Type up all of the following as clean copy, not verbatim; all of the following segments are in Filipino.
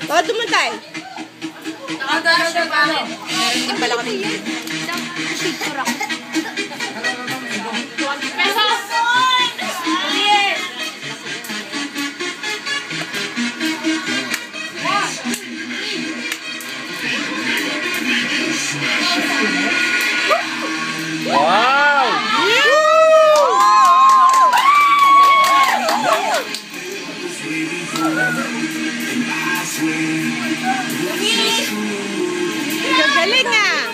Bakit dumantay? Meron din pala kami. Wow! Gagaling ah!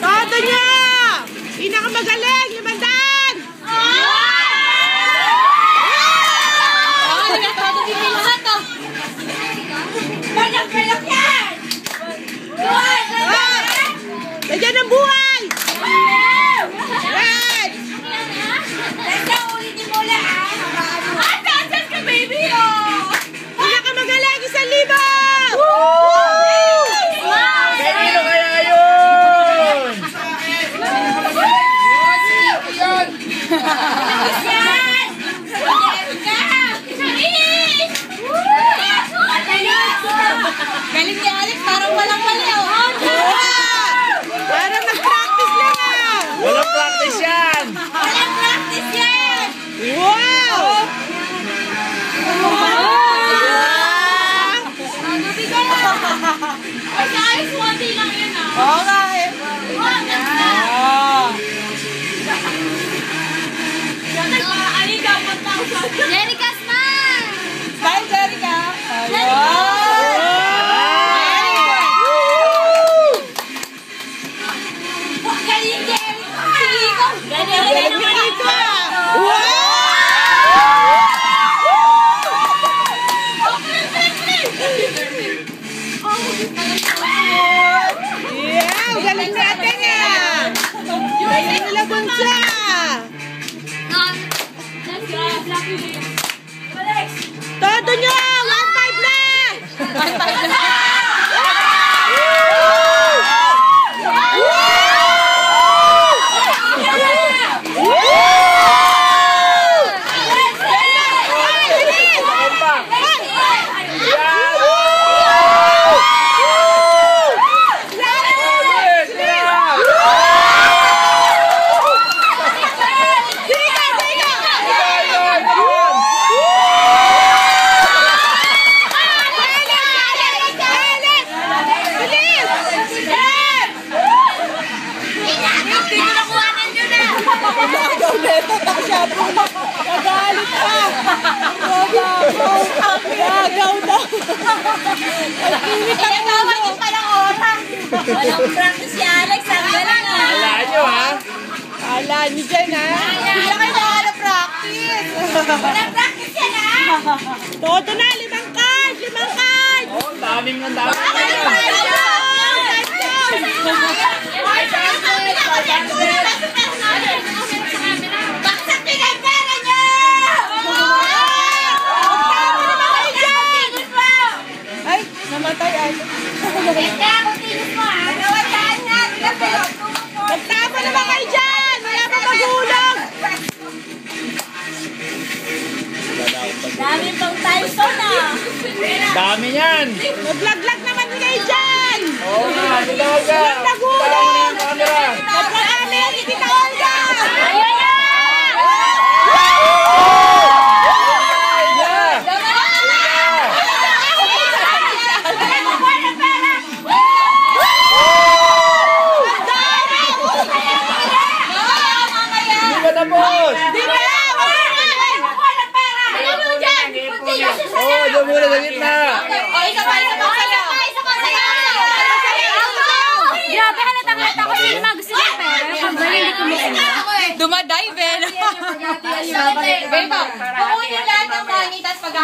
Todo niya! Pinakamagaling! 500! Balak-balak yan! Lagyan ng buhay! Red! Teka, ulitin mo lang ah! Taas ka baby oh! Pinakamagaling! 1,000! Kanino kaya yun? Galing ni Alex, parang walang mali oh! Parang nag-practice lang ah! Walang practice yan! Walang practice yan! Wow! Ay, si Alex, 1 lang yun ah! Oo nga eh! Jerica smile! Smile, Jerica! Galing Jerica! Sige ko! Galing Jerica! Yeah! Galing natin ah! Galing nila bunsa! Todo nyo! 1,500 lang! 1,500 lang! Nagalit ka! Gagaw daw! Tinatawag yung palang oras! Walang practice si Alex, ang galing ah! Alaan nyo ha? Kala niyo dyan ha? Hindi na kayo nakaka-practice! Walang practice yan ah! Todo na! 5 card! 5 card! Oh, daming ng dami. Baksak pinagpera niyo! Ay! Namatay ay! Magtapa naman kayo dyan! Wala pa magulog! Dami pang Tyson ah! Dami yan! Mag-vlog-vlog naman kayo dyan! Oo nga, tita Olga! Walang nagulog! Camera! Mag-vlog kami! Tita Olga! Ayan na! Hindi ka tapos! Ayan mo dyan! Oo, doon muna sa gitna! O, isa pa, isa pa, isa pa! Ganito. Kukunin lahat ng money, tapos pag